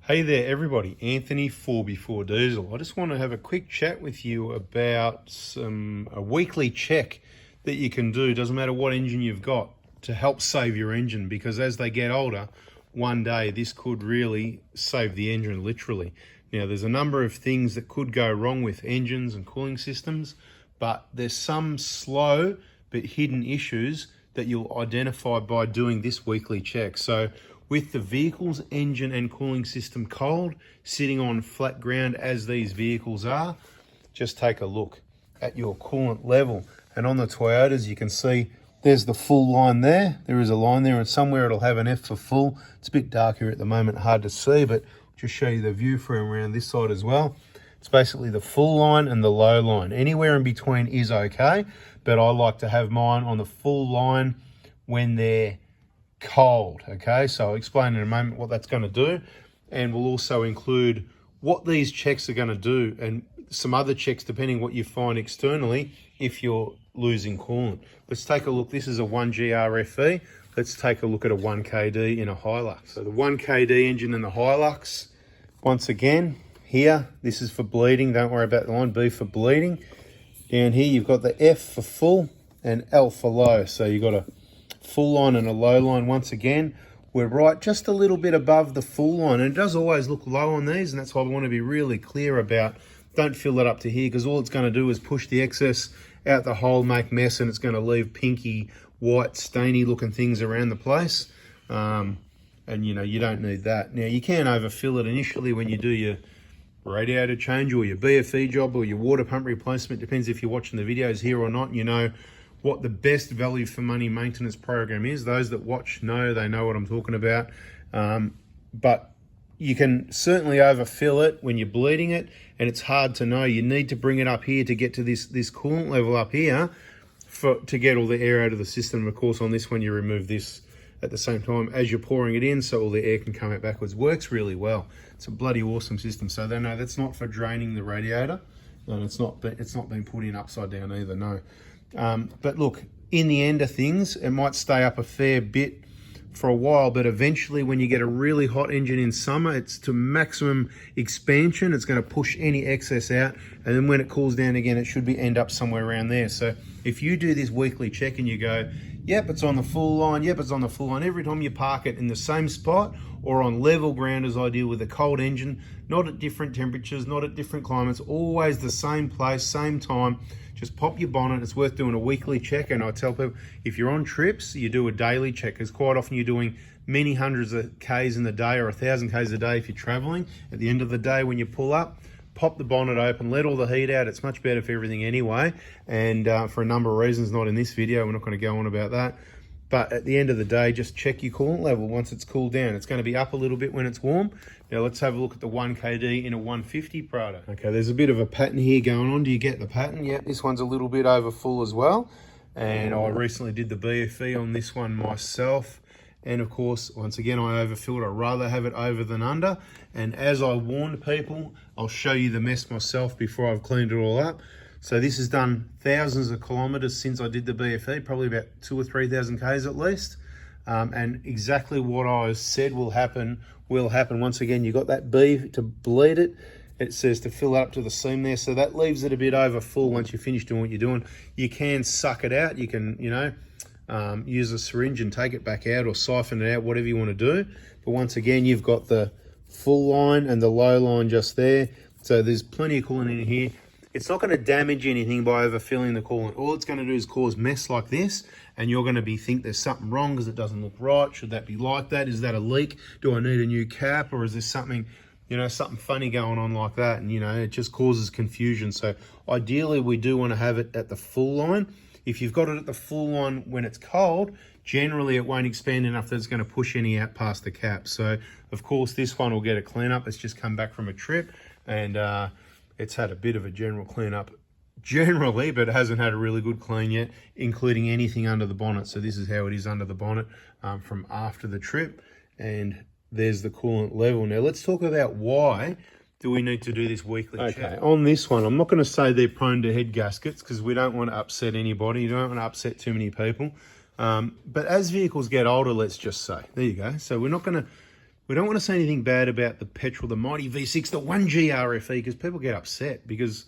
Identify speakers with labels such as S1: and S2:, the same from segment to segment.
S1: Hey there everybody, Anthony 4x4 Diesel. I just want to have a quick chat with you about a weekly check that you can do, doesn't matter what engine you've got, to help save your engine, because as they get older, one day this could really save the engine, literally. Now there's a number of things that could go wrong with engines and cooling systems, but there's some slow but hidden issues that you'll identify by doing this weekly check. So with the vehicle's engine and cooling system cold, sitting on flat ground as these vehicles are, just take a look at your coolant level. And on the Toyotas, you can see there's the full line there. There is a line there, and somewhere it'll have an F for full. It's a bit dark here at the moment, hard to see, but just show you the view from around this side as well. It's basically the full line and the low line. Anywhere in between is okay, but I like to have mine on the full line when they're cold. Okay, so I'll explain in a moment what that's going to do, and we'll also include what these checks are going to do and some other checks depending what you find externally if you're losing coolant. Let's take a look. This is a 1GRFE. Let's take a look at a 1KD in a Hilux. So the 1KD engine in the Hilux, once again here, this is for bleeding. Don't worry about the line. B for bleeding. Down here you've got the F for full and L for low. So you've got a full line and a low line. Once again, we're right just a little bit above the full line, and it does always look low on these, and that's why I want to be really clear about, don't fill that up to here, because all it's going to do is push the excess out the hole, make mess, and it's going to leave pinky white stainy looking things around the place, and you know, you don't need that. Now you can overfill it initially when you do your radiator change or your BFE job or your water pump replacement. Depends if you're watching the videos here or not, you know what the best value for money maintenance program is. Those that watch know, they know what I'm talking about. But you can certainly overfill it when you're bleeding it, and it's hard to know. You need to bring it up here to get to this coolant level up here to get all the air out of the system. Of course, on this one, you remove this at the same time as you're pouring it in, so all the air can come out backwards. Works really well. It's a bloody awesome system. So they know that's not for draining the radiator, and it's not been put in upside down either, no. But look, in the end of things, it might stay up a fair bit for a while, but eventually when you get a really hot engine in summer, it's to maximum expansion. It's going to push any excess out, and then when it cools down again, it should end up somewhere around there. So if you do this weekly check and you go, yep, it's on the full line, yep, it's on the full line, every time you park it in the same spot or on level ground as I do with a cold engine, not at different temperatures, not at different climates, always the same place, same time, just pop your bonnet. It's worth doing a weekly check, and I tell people, if you're on trips, you do a daily check, because quite often you're doing many hundreds of Ks in the day or 1,000 Ks a day if you're traveling. At the end of the day, when you pull up, pop the bonnet open, let all the heat out. It's much better for everything anyway, and for a number of reasons, not in this video, we're not going to go on about that. But at the end of the day, just check your coolant level once it's cooled down. It's going to be up a little bit when it's warm. Now let's have a look at the 1KD in a 150 Prado. Okay, there's a bit of a pattern here going on. Do you get the pattern? Yep, this one's a little bit over full as well. And I recently did the BFE on this one myself. And of course, once again, I overfilled. I'd rather have it over than under. And as I warned people, I'll show you the mess myself before I've cleaned it all up. So this has done thousands of kilometers since I did the BFE, probably about 2,000 or 3,000 Ks at least. And exactly what I said will happen. Once again, you got that B to bleed it. It says to fill up to the seam there. So that leaves it a bit over full once you finish doing what you're doing. You can suck it out. You can, you know, use a syringe and take it back out or siphon it out, whatever you want to do. But once again, you've got the full line and the low line just there. So there's plenty of coolant in here. It's not going to damage anything by overfilling the coolant. All it's going to do is cause mess like this, and you're going to think there's something wrong because it doesn't look right. Should that be like that? Is that a leak? Do I need a new cap? Or is there something, you know, something funny going on like that? And, you know, it just causes confusion. So ideally, we do want to have it at the full line. If you've got it at the full line when it's cold, generally it won't expand enough that it's going to push any out past the cap. So, of course, this one will get a cleanup. It's just come back from a trip, and it's had a bit of a general cleanup generally, but it hasn't had a really good clean yet, including anything under the bonnet. So this is how it is under the bonnet from after the trip, and there's the coolant level. Now let's talk about why do we need to do this weekly check. Okay, on this one, I'm not going to say they're prone to head gaskets because we don't want to upset anybody. You don't want to upset too many people. But as vehicles get older, let's just say, there you go. So we're not going to We don't want to say anything bad about the petrol, the mighty V6, the 1G RFE, because people get upset because,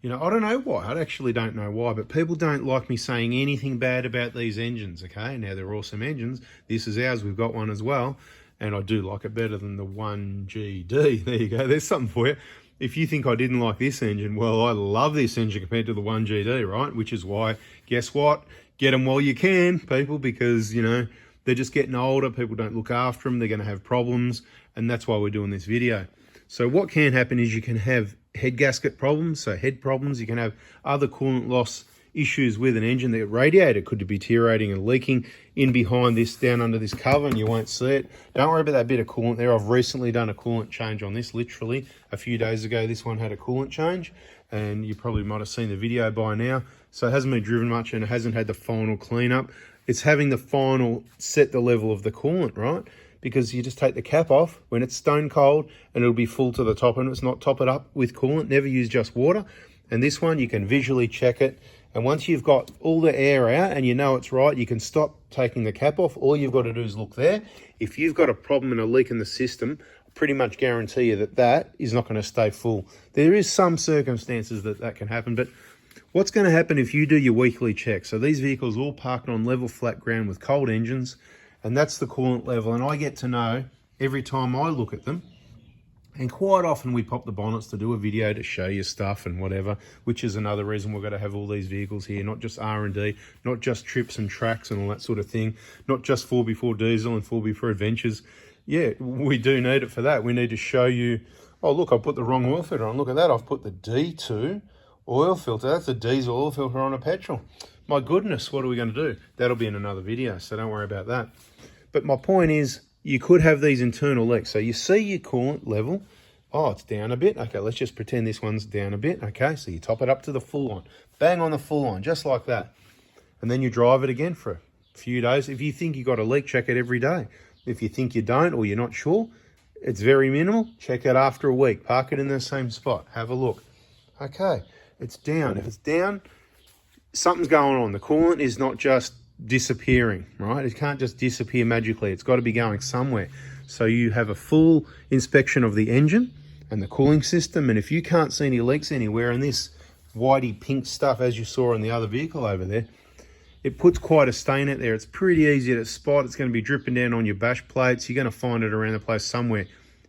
S1: you know, I don't know why. I actually don't know why, but people don't like me saying anything bad about these engines, okay? Now, they're awesome engines. This is ours. We've got one as well, and I do like it better than the 1GD. There you go. There's something for you. If you think I didn't like this engine, well, I love this engine compared to the 1GD, right? Which is why, guess what? Get them while you can, people, because, you know, they're just getting older. People don't look after them. They're going to have problems, and that's why we're doing this video. So what can happen is you can have head gasket problems, so head problems. You can have other coolant loss issues with an engine. The radiator could be deteriorating and leaking in behind this, down under this cover, and you won't see it. Don't worry about that bit of coolant there. I've recently done a coolant change on this, literally a few days ago. This one had a coolant change, and you probably might have seen the video by now. So it hasn't been driven much, and it hasn't had the final cleanup. It's having the final set the level of the coolant, right? Because you just take the cap off when it's stone cold, and it'll be full to the top, and it's not top it up with coolant. Never use just water. And this one, you can visually check it. And once you've got all the air out and you know it's right, you can stop taking the cap off. All you've got to do is look there. If you've got a problem and a leak in the system, I pretty much guarantee you that that is not going to stay full. There is some circumstances that can happen, but what's going to happen if you do your weekly check? So these vehicles all parked on level flat ground with cold engines, and that's the coolant level. And I get to know every time I look at them. And quite often we pop the bonnets to do a video to show you stuff and whatever, which is another reason we're going to have all these vehicles here, not just R&D, not just trips and tracks and all that sort of thing, not just 4x4 diesel and 4x4 adventures. Yeah, we do need it for that. We need to show you, oh, look, I put the wrong oil filter on. Look at that. I've put the D2 oil filter. That's a diesel oil filter on a petrol. My goodness, what are we going to do? That'll be in another video, so don't worry about that. But my point is, you could have these internal leaks. So you see your coolant level. Oh, it's down a bit. Okay, let's just pretend this one's down a bit. Okay, so you top it up to the full on. Bang on the full on, just like that. And then you drive it again for a few days. If you think you got a leak, check it every day. If you think you don't or you're not sure, it's very minimal. Check it after a week. Park it in the same spot. Have a look. Okay, it's down. If it's down, something's going on. The coolant is not just disappearing, right? It can't just disappear magically. It's got to be going somewhere. So you have a full inspection of the engine and the cooling system, and if you can't see any leaks anywhere, and this whitey pink stuff, as you saw in the other vehicle over there, it puts quite a stain out there. It's pretty easy to spot. It's going to be dripping down on your bash plates. You're going to find it around the place somewhere.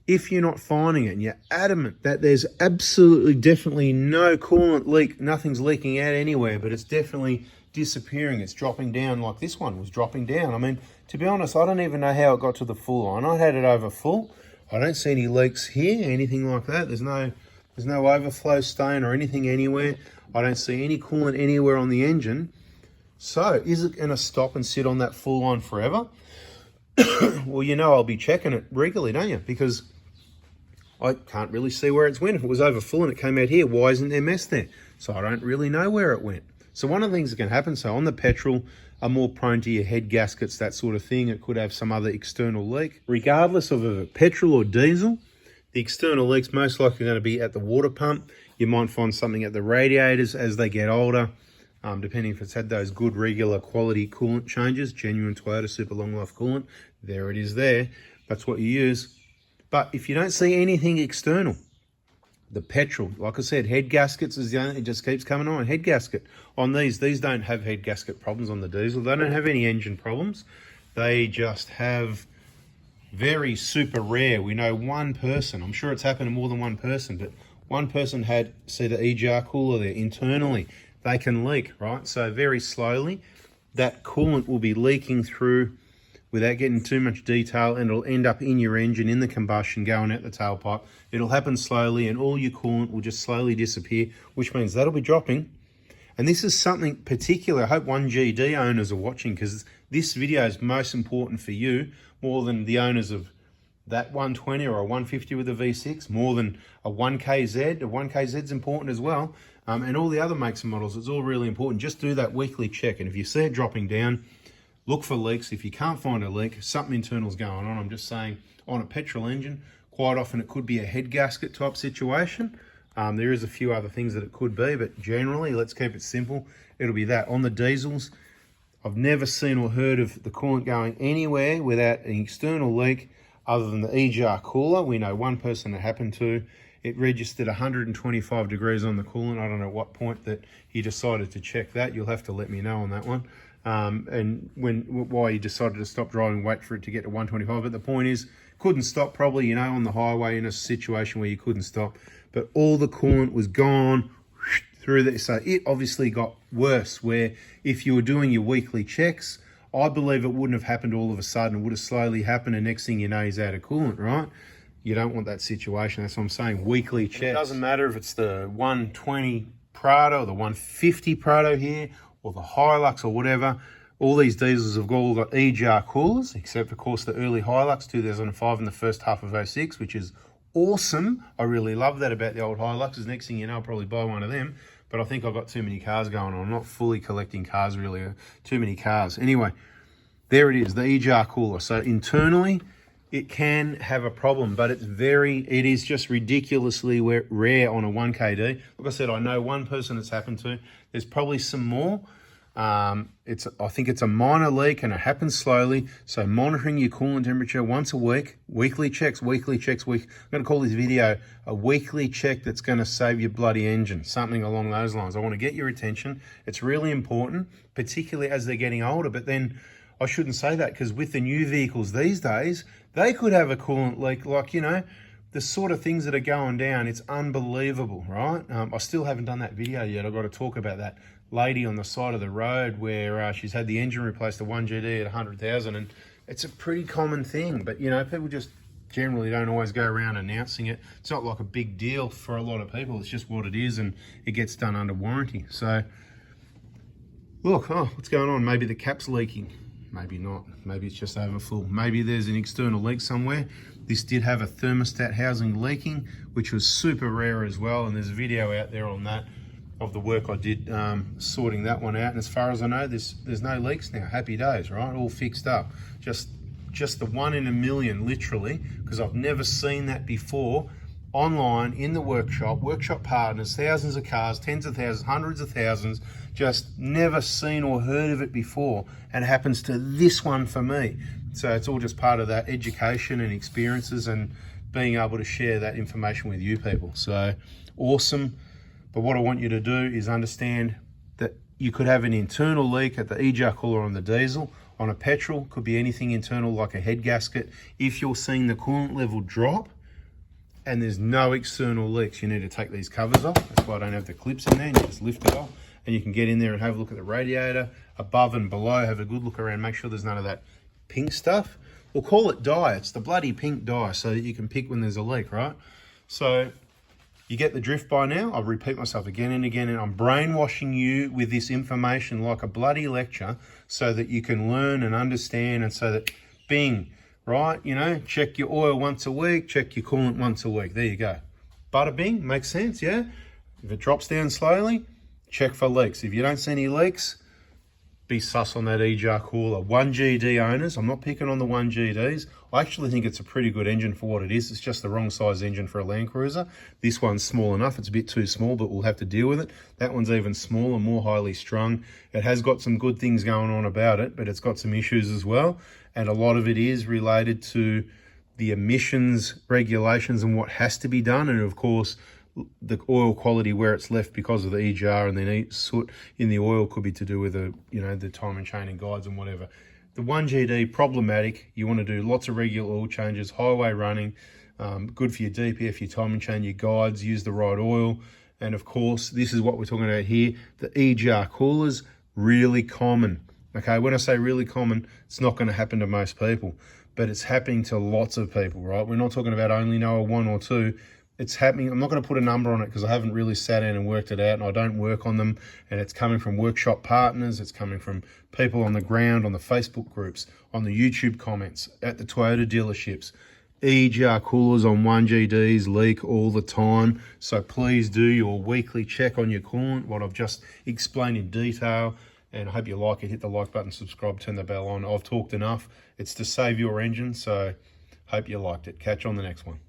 S1: If you're not finding it and you're adamant that there's absolutely definitely no coolant leak, nothing's leaking out anywhere, but it's definitely disappearing, it's dropping down like this one was dropping down. I mean, to be honest, I don't even know how it got to the full line. I had it over full. I don't see any leaks here, anything like that. There's no overflow stain or anything anywhere. I don't see any coolant anywhere on the engine. So is it going to stop and sit on that full line forever? Well, you know, I'll be checking it regularly, don't you? Because I can't really see where it's went. If it was over full and it came out here, why isn't there mess there? So I don't really know where it went. So one of the things that can happen, so on the petrol, are more prone to your head gaskets, that sort of thing. It could have some other external leak. Regardless of a petrol or diesel, the external leak's most likely going to be at the water pump. You might find something at the radiators as they get older, depending if it's had those good regular quality coolant changes, genuine Toyota super long life coolant. There it is there. That's what you use. But if you don't see anything external, the petrol, like I said, head gaskets is the only, it just keeps coming on. Head gasket on these don't have head gasket problems on the diesel. They don't have any engine problems. They just have very super rare. We know one person, I'm sure it's happened to more than one person, but one person had, see the EGR cooler there internally, they can leak, right? So very slowly, that coolant will be leaking through without getting too much detail, and it'll end up in your engine, in the combustion, going out the tailpipe. It'll happen slowly, and all your coolant will just slowly disappear, which means that'll be dropping. And this is something particular. I hope 1GD owners are watching, because this video is most important for you, more than the owners of that 120 or a 150 with a V6, more than a 1KZ. A 1KZ's important as well. And all the other makes and models, it's all really important. Just do that weekly check, and if you see it dropping down, look for leaks. If you can't find a leak, something internal's going on. I'm just saying, on a petrol engine, quite often it could be a head gasket type situation. There is a few other things that it could be, but generally, let's keep it simple. It'll be that. On the diesels, I've never seen or heard of the coolant going anywhere without an external leak other than the E-jar cooler. We know one person it happened to. It registered 125 degrees on the coolant. I don't know what point that he decided to check that. You'll have to let me know on that one. And why he decided to stop driving, wait for it to get to 125. But the point is, couldn't stop probably, you know, on the highway in a situation where you couldn't stop. But all the coolant was gone through there. So it obviously got worse, where if you were doing your weekly checks, I believe it wouldn't have happened all of a sudden. It would have slowly happened, and next thing you know, he's out of coolant, right? You don't want that situation. That's what I'm saying. Weekly checks. It doesn't matter if it's the 120 Prado or the 150 Prado here or the Hilux or whatever. All these diesels have all got E-jar coolers, except of course the early Hilux 2005 and the first half of 06, which is awesome. I really love that about the old Hiluxes. Next thing you know, I'll probably buy one of them. But I think I've got too many cars going on. I'm not fully collecting cars really. Too many cars. Anyway, there it is, the E-jar cooler. So internally, it can have a problem, but it is just ridiculously rare on a 1KD. Like I said, I know one person it's happened to. There's probably some more. I think it's a minor leak and it happens slowly. So monitoring your coolant temperature once a week, weekly checks. I'm going to call this video a weekly check that's going to save your bloody engine, something along those lines. I want to get your attention. It's really important, particularly as they're getting older. But then I shouldn't say that, because with the new vehicles these days, they could have a coolant leak, like, you know, the sort of things that are going down. It's unbelievable, right? I still haven't done that video yet. I've got to talk about that lady on the side of the road where she's had the engine replaced, the 1GD at 100,000, and it's a pretty common thing. But, you know, people just generally don't always go around announcing it. It's not like a big deal for a lot of people. It's just what it is, and it gets done under warranty. So, look, what's going on? Maybe the cap's leaking. Maybe not. Maybe it's just overfull. Maybe there's an external leak somewhere. This did have a thermostat housing leaking, which was super rare as well. And there's a video out there on that of the work I did sorting that one out. And as far as I know, there's no leaks now. Happy days, right? All fixed up. Just the 1 in a million, literally, because I've never seen that before. Online, in the workshop partners, thousands of cars, tens of thousands, hundreds of thousands, just never seen or heard of it before, and it happens to this one for me. So it's all just part of that education and experiences and being able to share that information with you people. So awesome. But what I want you to do is understand that you could have an internal leak at the E-jar cooler on the diesel. On a petrol, could be anything internal like a head gasket. If you're seeing the coolant level drop and there's no external leaks, you need to take these covers off. That's why I don't have the clips in there. You just lift it off and you can get in there and have a look at the radiator above and below. Have a good look around, make sure there's none of that pink stuff. We'll call it dye. It's the bloody pink dye, so that you can pick when there's a leak, right? So you get the drift by now. I repeat myself again and again, and I'm brainwashing you with this information like a bloody lecture so that you can learn and understand, and so that bing, right? You know, check your oil once a week, check your coolant once a week. There you go. Bada bing, makes sense, yeah? If it drops down slowly, check for leaks. If you don't see any leaks, be sus on that E-jar cooler. 1GD owners, I'm not picking on the 1GDs. I actually think it's a pretty good engine for what it is. It's just the wrong size engine for a Land Cruiser. This one's small enough. It's a bit too small, but we'll have to deal with it. That one's even smaller, more highly strung. It has got some good things going on about it, but it's got some issues as well. And a lot of it is related to the emissions regulations and what has to be done. And of course, the oil quality where it's left because of the E-jar, and then soot in the oil could be to do with the, you know, the timing chain and guides and whatever. The 1GD, problematic. You want to do lots of regular oil changes, highway running, good for your DPF, your timing chain, your guides, use the right oil. And of course, this is what we're talking about here. The E-jar coolers, really common. Okay, when I say really common, it's not going to happen to most people, but it's happening to lots of people, right? We're not talking about only Noah 1 or 2. It's happening. I'm not going to put a number on it because I haven't really sat in and worked it out, and I don't work on them. And it's coming from workshop partners. It's coming from people on the ground, on the Facebook groups, on the YouTube comments, at the Toyota dealerships. E-jar coolers on 1GDs leak all the time. So please do your weekly check on your coolant, what I've just explained in detail. And I hope you like it. Hit the like button, subscribe, turn the bell on. I've talked enough. It's to save your engine. So hope you liked it. Catch you on the next one.